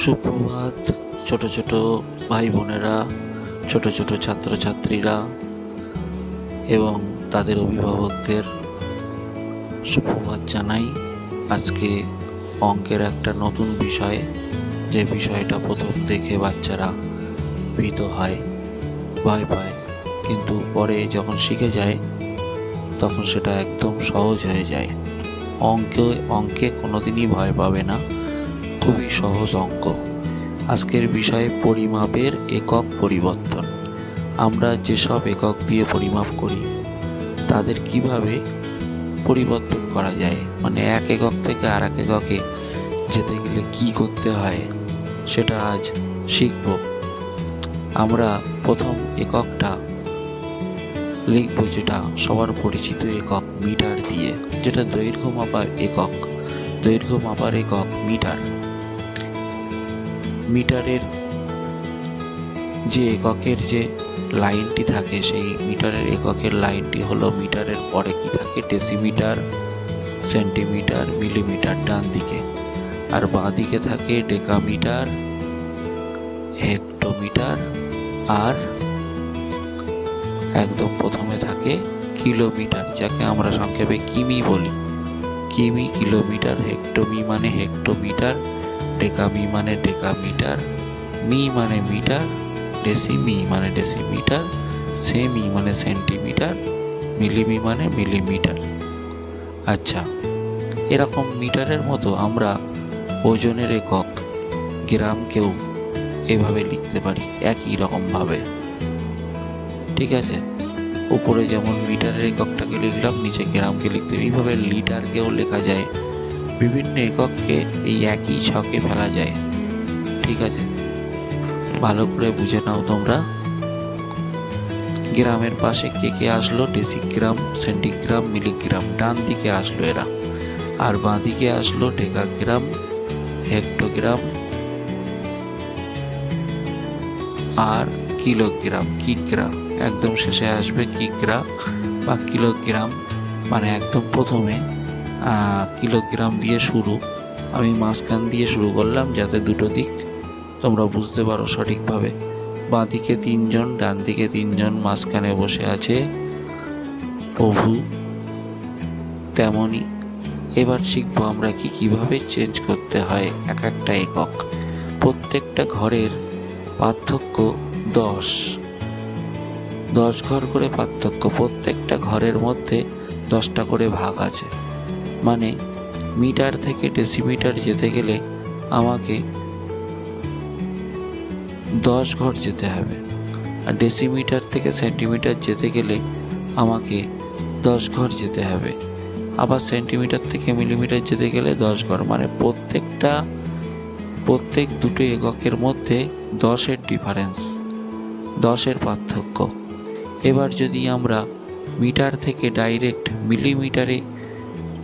সুপ্রভাত ছোট ছোট ভাই বোনেরা, ছোট ছোট ছাত্রছাত্রীরা এবং তাদের অভিভাবকদের সুপ্রভাত জানাই। আজকে অঙ্কের একটা নতুন বিষয়, যে বিষয়টা প্রথম দেখে বাচ্চারা ভীত হয়, ভয় পায়, কিন্তু পরে যখন শিখে যায় তখন সেটা একদম সহজ হয়ে যায়। অঙ্কে কোনোদিনই ভয় পাবে না, খুবই সহজ অঙ্ক। আজকের বিষয় পরিমাপের একক পরিবর্তন। আমরা যেসব একক দিয়ে পরিমাপ করি তাদের কিভাবে পরিবর্তন করা যায়, মানে এক একক থেকে আর এক এককে যেতে গেলে কি করতে হয় সেটা আজ শিখব। আমরা প্রথম এককটা লিখব, যেটা সবার পরিচিত একক মিটার দিয়ে, যেটা দৈর্ঘ্য মাপার একক। দৈর্ঘ্য মাপার একক মিটার। মিটারের যে এককের যে লাইনটি থাকে, সেই মিটারের এককের লাইনটি হলো, মিটারের পরে কি থাকে, ডেসিমিটার, সেন্টিমিটার, মিলিমিটার ডান দিকে, আর বাঁ দিকে থাকে ডেকামিটার, হেক্টোমিটার, আর একদম প্রথমে থাকে কিলোমিটার, যাকে আমরা সংক্ষেপে কিমি বলি। কিমি, কিলোমিটার, হেক্টোমি মানে হেক্টোমিটার, ডেকামি মানে ডেকামিটার, মি মানে মিটার, ডেসিমি মানে ডেসিমিটার, সেমি মানে সেন্টিমিটার, মিলিমি মানে মিলিমিটার। আচ্ছা, এরকম মিটারের মতো আমরা ওজনের একক গ্রামকেও এভাবে লিখতে পারি, একই রকমভাবে। ঠিক আছে, উপরে যেমন মিটারের এককটাকে লিখলাম, নিচে গ্রামকে লিখতে, এইভাবে লিটারকেও লেখা যায়। বিভিন্ন একককে এই একই ছকে ফেলা যায়। ঠিক আছে, ভালো করে বুঝে নাও তোমরা। গ্রামের পাশে কে কে আসলো, ডেসিগ্রাম, সেন্টিগ্রাম, মিলিগ্রাম ডান দিকে আসলো এরা, আর বাঁ দিকে আসলো ডেকাগ্রাম, হেক্টোগ্রাম আর কিলোগ্রাম, কিগ্রা। একদম শেষে আসবে কিগ্রা বা কিলোগ্রাম, মানে একদম প্রথমে কিলোগ্রাম দিয়ে শুরু। আমি মাঝখান দিয়ে শুরু করলাম যাতে দুটো দিক তোমরা বুঝতে পারো সঠিকভাবে। বাঁ দিকে তিনজন, ডান দিকে তিনজন, মাঝখানে বসে আছে প্রভু। তেমনই এবার শিখবো আমরা কিভাবে চেঞ্জ করতে হয় এক একটা একক। প্রত্যেকটা ঘরের পার্থক্য 10 ঘর করে পার্থক্য। প্রত্যেকটা ঘরের মধ্যে 10টা করে ভাগ আছে, মানে মিটার থেকে ডেসিমিটার যেতে গেলে আমাকে 10 ঘর যেতে হবে, আর ডেসিমিটার থেকে সেন্টিমিটার যেতে গেলে আমাকে 10 ঘর যেতে হবে, আবার সেন্টিমিটার থেকে মিলিমিটার যেতে গেলে 10 ঘর, মানে প্রত্যেক দুটো এককের মধ্যে 10-এর ডিফারেন্স, 10-এর পার্থক্য। এবার যদি আমরা মিটার থেকে ডাইরেক্ট মিলিমিটারে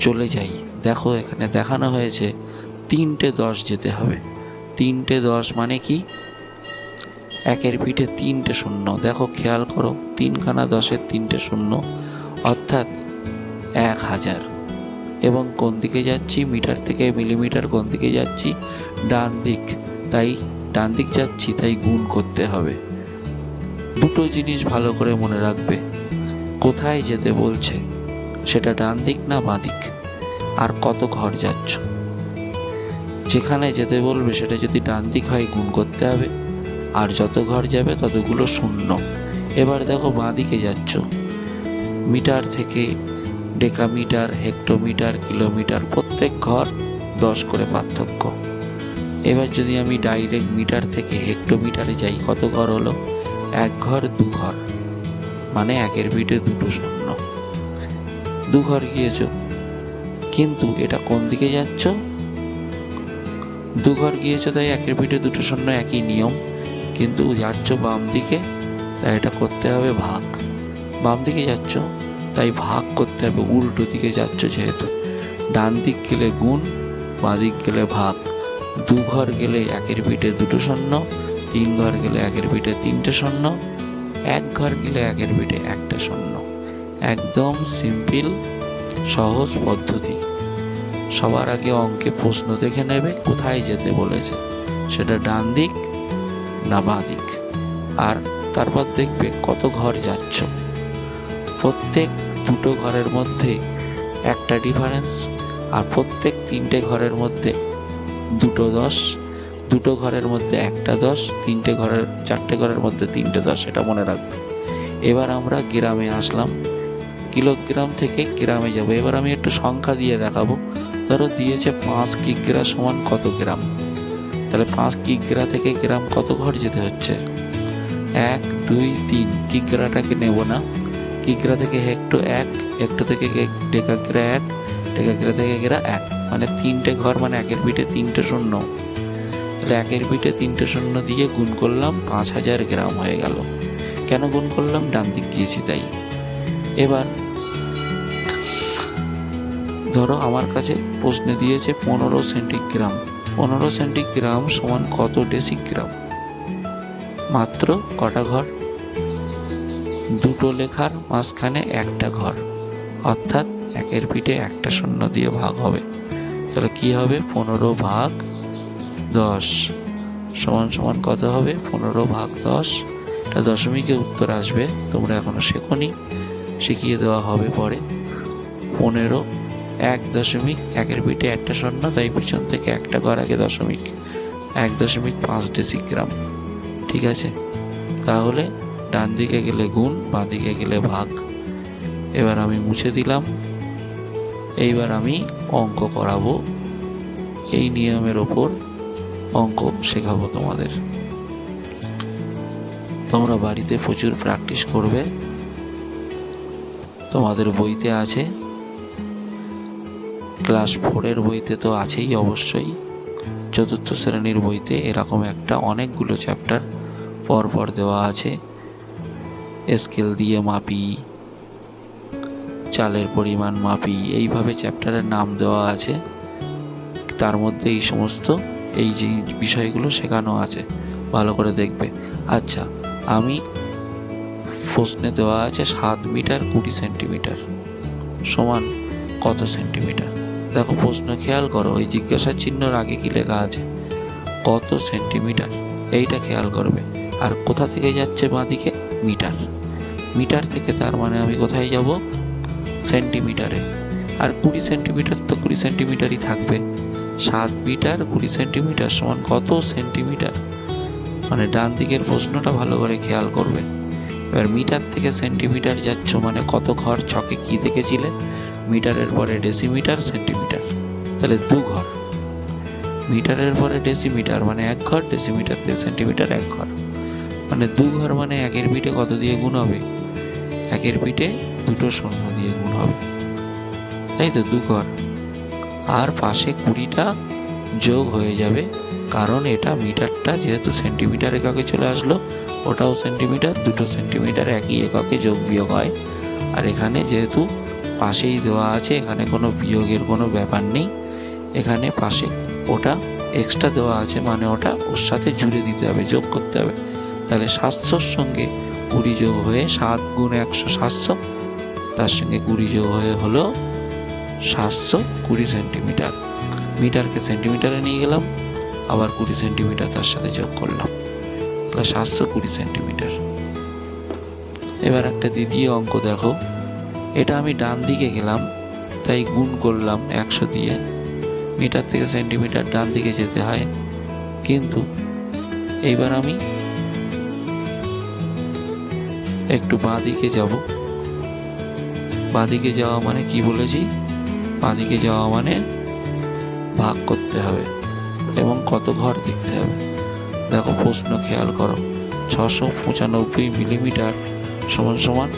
চলে যাই, দেখো এখানে দেখানো হয়েছে 3টে 10 যেতে হবে। 3টে 10 মানে কি, একের পিঠে 3টে শূন্য। দেখো খেয়াল করো, 3খানা 10-এর 3টে শূন্য, অর্থাৎ 1000। এবং কোন দিকে যাচ্ছি, মিটার থেকে মিলিমিটার কোন দিকে যাচ্ছি, ডান দিক, তাই ডান দিক যাচ্ছি, তাই গুণ করতে হবে। দুটো জিনিস ভালো করে মনে রাখবে, কোথায় যেতে বলছে সেটা ডান দিক না বাঁ দিক, আর কত ঘর যাচ্ছ। যেখানে যেতে বলবে সেটা যদি ডান দিক হয় গুণ করতে হবে, আর যত ঘর যাবে ততগুলো শূন্য। এবার দেখো বাঁ দিকে যাচ্ছ, মিটার থেকে ডেকামিটার, হেক্টোমিটার, কিলোমিটার, প্রত্যেক ঘর 10 করে পার্থক্য। এবার যদি আমি ডাইরেক্ট মিটার থেকে হেক্টোমিটারে যাই, কত ঘর হলো, 1 ঘর 2 ঘর, মানে একের পিঠে 2টো শূন্য, 2 ঘর গিয়েছ। কিন্তু এটা কোন দিকে যাচ্ছ, 2 ঘর গিয়েছ, তাই একের পিঠে 2টো শূন্য, একই নিয়ম। কিন্তু যাচ্ছ বাম দিকে, তাই এটা করতে হবে ভাগ। বাম দিকে যাচ্ছ তাই ভাগ করতে হবে, উল্টো দিকে যাচ্ছ যেহেতু। ডান দিক গেলে গুণ, বাঁ দিক গেলে ভাগ। 2 ঘর গেলে একের পিঠে 2টো শূন্য, 3 ঘর গেলে একের পিঠে 3টে শূন্য, 1 ঘর গেলে একের পিঠে 1টা শূন্য। একদম সিম্পল সহজ পদ্ধতি। সবার আগে অঙ্কে প্রশ্ন দেখে নেবে কোথায় যেতে বলেছে, সেটা ডান দিক না বাঁ দিক। আর তারপর দেখবে কত ঘর যাচ্ছ। প্রত্যেক দুটো ঘরের মধ্যে একটা ডিফারেন্স, আর প্রত্যেক তিনটে ঘরের মধ্যে দুটো 10, দুটো ঘরের মধ্যে একটা 10, চারটে ঘরের মধ্যে তিনটে 10, এটা মনে রাখবে। এবার আমরা গ্রামে আসলাম, কিলোগ্রাম থেকে গ্রামে যাব। এবার আমি একটু সংখ্যা দিয়ে দেখাবো। ধরো দিয়েছে 5 কিগ্রা সমান কত গ্রাম, তাহলে 5 কিগ্রা থেকে গ্রাম কত ঘর যেতে হচ্ছে? 1 2 3, কিগ্রাটাকে নেব না, কিগ্রা থেকে হেক্টো 1, হেক্টো থেকে ডেকাগ্রা 1, ডেকাগ্রা থেকে গ্রা 1, মানে 3টে ঘর, মানে 1-এর পিঠে 3টে শূন্য। তাহলে 1-এর পিঠে 3টে শূন্য দিয়ে গুণ করলাম, 5000 গ্রাম হয়ে গেল। কেন গুণ করলাম? ডান দিক গিয়েছি তাই। এবার ধরো আমার কাছে প্রশ্নে দিয়েছে 15 সেন্টিগ্রাম। 15 সেন্টিগ্রাম সমান কত ডেসিগ্রাম? মাত্র কটা ঘর? দুটো লেখার মাঝখানে একটা ঘর, অর্থাৎ 1-এর পিঠে একটা শূন্য দিয়ে ভাগ হবে। তাহলে কি হবে? 15 ভাগ 10 সমান সমান কত হবে? 15 ভাগ 10। এটা দশমিকে উত্তর আসবে, তোমরা এখনো শেখোনি, শিখিয়ে দেওয়া হবে পরে। 15 1.1-এর পিঠে একটা শূন্য, তাই পিছন থেকে একটা ঘর আগে দশমিক, 1.5 ডেসিগ্রাম। ঠিক আছে, তাহলে ডান দিকে গেলে গুণ, বাঁ দিকে গেলে ভাগ। এবার আমি মুছে দিলাম। এইবার আমি অঙ্ক করাবো, এই নিয়মের ওপর অঙ্ক শেখাবো তোমাদের। তোমরা বাড়িতে প্রচুর প্র্যাকটিস করবে। তোমাদের বইতে আছে, ক্লাস 4-এর বইতে তো আছেই অবশ্যই, চতুর্থ শ্রেণীর বইতে এরকম একটা অনেকগুলো চ্যাপ্টার পরপর দেওয়া আছে। স্কেল দিয়ে মাপি, চালের পরিমাণ মাপি, এইভাবে চ্যাপ্টারের নাম দেওয়া আছে। তার মধ্যে এই সমস্ত এই যে বিষয়গুলো শেখানো আছে, ভালো করে দেখবে। আচ্ছা, আমি প্রশ্নে দেওয়া আছে 7 মিটার 20 সেন্টিমিটার সমান কত সেন্টিমিটার? দেখো প্রশ্ন খেয়াল করো, ওই জিজ্ঞাসা চিহ্নর আগে কি লেখা আছে? কত সেন্টিমিটার, এইটা খেয়াল করবে। আর কোথা থেকে যাচ্ছে বাঁদিকে? মিটার। মিটার থেকে, তার মানে আমি কোথায় যাব? সেন্টিমিটারে। আর 20 সেন্টিমিটার তো 20 সেন্টিমিটারই থাকবে। 7 মিটার 20 সেন্টিমিটার সমান কত সেন্টিমিটার? মানে ডান দিকের প্রশ্নটা ভালো করে খেয়াল করবে। এবার মিটার থেকে সেন্টিমিটার যাচ্ছ, মানে কত ঘর? ছকে কি দেখেছিলে? মিটারের পরে ডেসিমিটার, সেন্টিমিটার, তাহলে 2 ঘর। মিটারের পরে ডেসিমিটার মানে 1 ঘর, ডেসিমিটার থেকে সেন্টিমিটার 1 ঘর, মানে 2 ঘর। মানে 1-এর পিঠে কত দিয়ে গুণ হবে? 1-এর পিঠে দুটো শূন্য দিয়ে গুণ হবে, তাই তো 2 ঘর। আর পাশে 20টা যোগ হয়ে যাবে, কারণ এটা মিটারটা যেহেতু সেন্টিমিটার এককে চলে আসলো, ওটাও সেন্টিমিটার, দুটো সেন্টিমিটার একই এককে যোগ বিয়োগ হয়। আর এখানে যেহেতু পাশেই দেওয়া আছে, এখানে কোনো বিয়োগের কোনো ব্যাপার নেই। এখানে পাশে ওটা এক্সট্রা দেওয়া আছে, মানে ওটা ওর সাথে জুড়ে দিতে হবে, যোগ করতে হবে। তাহলে 700-র সঙ্গে 20 যোগ হয়ে 7 গুণ 100 700, তার সঙ্গে 20 যোগ হয়ে হলো 720 সেন্টিমিটার। মিটারকে সেন্টিমিটারে নিয়ে গেলাম, আবার 20 সেন্টিমিটার তার সাথে যোগ করলাম, তাহলে 720 সেন্টিমিটার। এবার একটা দ্বিতীয় অঙ্ক দেখো, এটা আমি ডান দিকে গেলাম তাই গুণ করলাম 100 দিয়ে। মিটার থেকে সেন্টিমিটার ডান দিকে যেতে হয়, কিন্তু এইবার আমি একটু বাঁ দিকে যাব। বাঁ দিকে যাওয়া মানে কি বলেছি? বাঁ দিকে যাওয়া মানে ভাগ করতে হবে এবং কত ঘর দেখতে হবে। দেখো প্রশ্ন খেয়াল করো, 695 মিলিমিটার সমান সমান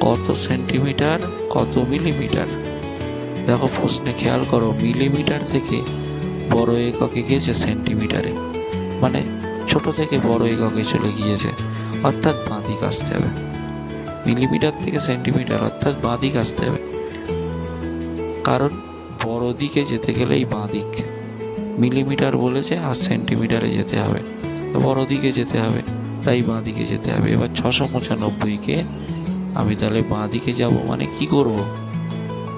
কত সেন্টিমিটার কত মিলিমিটার? দেখো প্রশ্নে খেয়াল করো, মিলিমিটার থেকে বড় এককে গিয়েছে সেন্টিমিটারে, মানে ছোট থেকে বড় এককে চলে গিয়েছে, অর্থাৎ বাঁ দিক আসতে হবে। মিলিমিটার থেকে সেন্টিমিটার, অর্থাৎ বাঁ দিক আসতে হবে, কারণ বড় দিকে যেতে গেলেই বাঁ দিক। মিলিমিটার বলেছে আর সেন্টিমিটারে যেতে হবে, বড় দিকে যেতে হবে, তাই বাঁ দিকে যেতে হবে। এবার 695কে আমি তাহলে বাঁ দিকে যাব, মানে কি করব?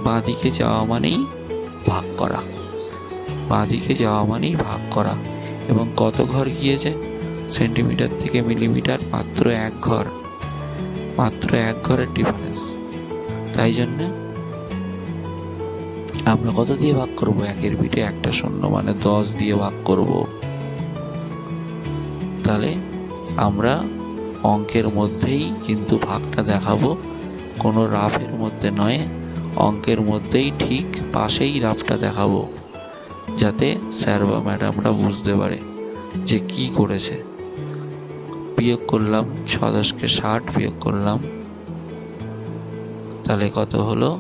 বাঁ দিকে যাওয়া মানেই ভাগ করা, বাঁ দিকে যাওয়া মানেই ভাগ করা। এবং কত ঘর গিয়েছে? সেন্টিমিটার থেকে মিলিমিটার মাত্র এক ঘর, মাত্র এক ঘরের ডিফারেন্স। তাই জন্যে আমরা কত দিয়ে ভাগ করব? একের পিঠে একটা শূন্য, মানে 10 দিয়ে ভাগ করব। তাহলে আমরা অঙ্কের মধ্যেই কিন্তু ভাগটা দেখাবো, কোনো রাফের মধ্যে নয়, অঙ্কের মধ্যেই ঠিক পাশেই রাফটা দেখাবো, যাতে স্যার বা ম্যাডামরা বুঝতে পারে যে কি করেছে। বিয়োগ করলাম, 6 10 60 বিয়োগ করলাম, তাহলে কত হলো?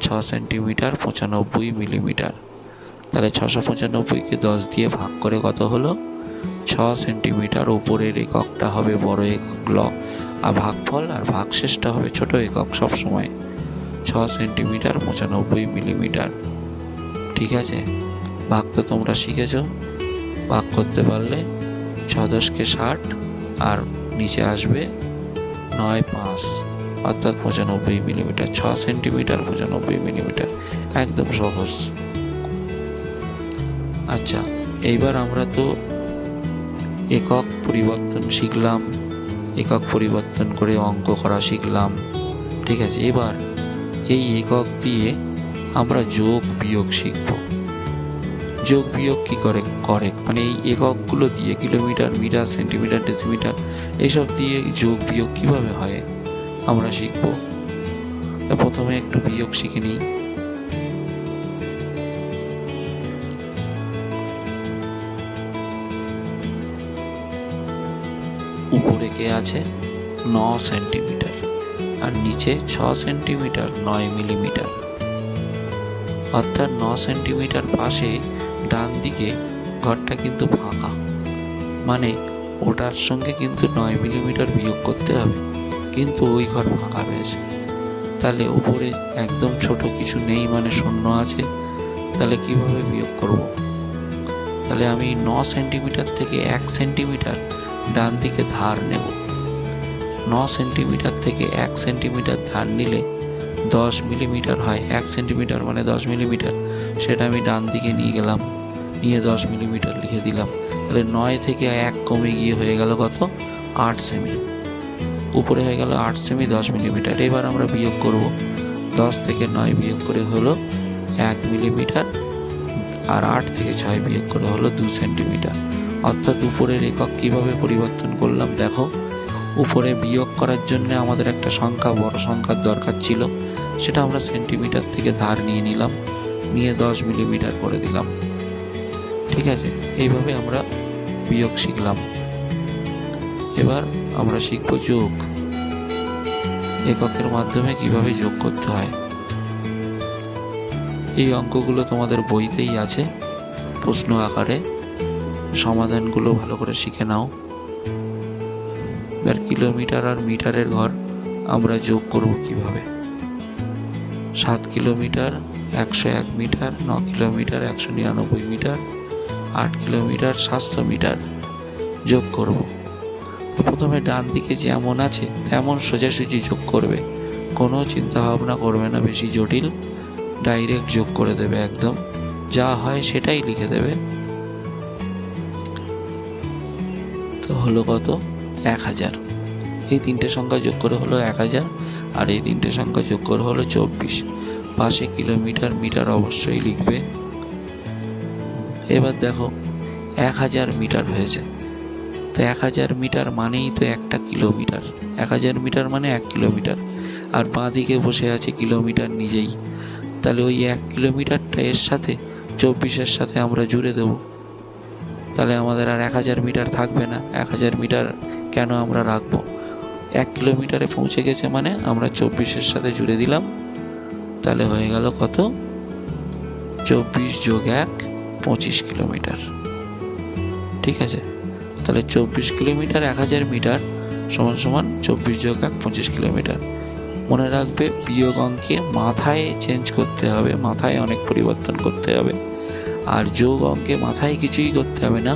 6 সেন্টিমিটার 95 মিলিমিটার। তাহলে 695কে 10 দিয়ে ভাগ করে কত হলো? 6 সেন্টিমিটার। উপরের এককটা হবে বড় একক আর ভাগফল, আর ভাগশেষটা হবে ছোট একক সবসময়। 6 সেন্টিমিটার 95 মিলিমিটার। ঠিক আছে, ভাগ তো তোমরা শিখেছো, ভাগ করতে পারলে 6 10 60 আর নিচে আসবে 9 5, অর্থাৎ 95 মিলিমিটার। 6 সেন্টিমিটার 95 মিলিমিটার, একদম সহজ। আচ্ছা, এইবার আমরা তো একক পরিবর্তন শিখলাম, একক পরিবর্তন করে অঙ্ক করা শিখলাম। ঠিক আছে, এবার এই একক দিয়ে আমরা যোগ বিয়োগ শিখব। যোগ বিয়োগ কি করে মানে এই এককগুলো দিয়ে কিলোমিটার, মিটার, সেন্টিমিটার, ডেসিমিটার এইসব দিয়ে যোগ বিয়োগ কিভাবে হয় আমরা শিখব। প্রথমে একটু বিয়োগ শিখে নিই। উপরে কে আছে? 9 সেন্টিমিটার, আর নিচে 6 সেন্টিমিটার 9 মিলিমিটার, অর্থাৎ 9 সেন্টিমিটার পাশে ডান দিকে ঘরটা কিন্তু ফাঁকা, মানে ওটার সঙ্গে কিন্তু 9 মিলিমিটার বিয়োগ করতে হবে, কিন্তু ওই ঘর ফাঁকা রয়েছে। তাহলে উপরে একদম ছোট কিছু নেই, মানে শূন্য আছে। তাহলে কিভাবে বিয়োগ করব? তাহলে আমি 9 সেন্টিমিটার থেকে 1 সেন্টিমিটার ডান দিকে ধার নেব। 9 সেন্টিমিটার থেকে 1 সেন্টিমিটার ধার নিলে 10 মিলিমিটার হয়। 1 সেন্টিমিটার মানে 10 মিলিমিটার, সেটা আমি ডান দিকে নিয়ে গেলাম, নিয়ে 10 মিলিমিটার লিখে দিলাম। তাহলে 9 থেকে 1 কমে গিয়ে হয়ে গেল কত? 8 সেমি। উপরে হয়ে গেল 8 সেমি 10 মিলিমিটার। এবার আমরা বিয়োগ করব। 10 থেকে 9 বিয়োগ করে হলো 1 মিলিমিটার, আর 8 থেকে 6 বিয়োগ করে হলো 2 সেন্টিমিটার। অর্থাৎ উপরের একক কিভাবে পরিবর্তন করলাম দেখো। উপরে বিয়োগ করার জন্য আমাদের একটা সংখ্যা, বড় সংখ্যার দরকার ছিল, সেটা আমরা সেন্টিমিটার থেকে ধার নিয়ে নিলাম, নিয়ে 10 মিলিমিটার করে দিলাম। ঠিক আছে, এইভাবে আমরা বিয়োগ শিখলাম। এবার আমরা শিখব যোগ। এককের মাধ্যমে কিভাবে যোগ করতে হয়। এই অঙ্কগুলো তোমাদের বইতেই আছে প্রশ্ন আকারে, সমাধানগুলো ভালো করে শিখে নাও। এবার কিলোমিটার আর মিটারের ঘর আমরা যোগ করব কিভাবে। 7 kilometre 101 metre, 9 kilometre 199 metre, 8 kilometre 700 metre যোগ করব। প্রথমে ডান দিকে যেমন আছে তেমন সোজাসুজি যোগ করবে, কোনো চিন্তা ভাবনা করবে না বেশি জটিল, ডাইরেক্ট যোগ করে দেবে, একদম যা হয় সেটাই লিখে দেবে। তো হলো কত? 1000। এই তিনটে সংখ্যা যোগ করে হলো 1000, আর এই তিনটে সংখ্যা যোগ করে হলো 24। পাশে কিলোমিটার, মিটার অবশ্যই লিখবে। এবার দেখো 1000 মিটার হয়েছে, তো 1000 মিটার মানেই তো একটা কিলোমিটার। 1000 মিটার মানে 1 কিলোমিটার, আর বাঁ দিকে বসে আছে কিলোমিটার নিজেই। তাহলে ওই 1 কিলোমিটারটা এর সাথে 24-এর সাথে আমরা জুড়ে দেব। তাহলে আমাদের আর 1000 মিটার থাকবে না। 1000 মিটার কেন আমরা রাখবো? 1 কিলোমিটারে পৌঁছে গেছে মানে আমরা 24-এর সাথে জুড়ে দিলাম। তাহলে হয়ে গেল কত? 24 যোগ 1 25 কিলোমিটার। ঠিক আছে, তাহলে 24 কিলোমিটার 1000 মিটার সমান সমান 24 যোগ 1 25 কিলোমিটার। মনে রাখবে, বিয়োগ অঙ্কে মাথায় চেঞ্জ করতে হবে, মাথায় অনেক পরিবর্তন করতে হবে। আর যোগ অঙ্কে মাথায় কিছুই করতে হবে না,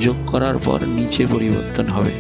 যোগ করার পর নিচে পরিবর্তন হবে।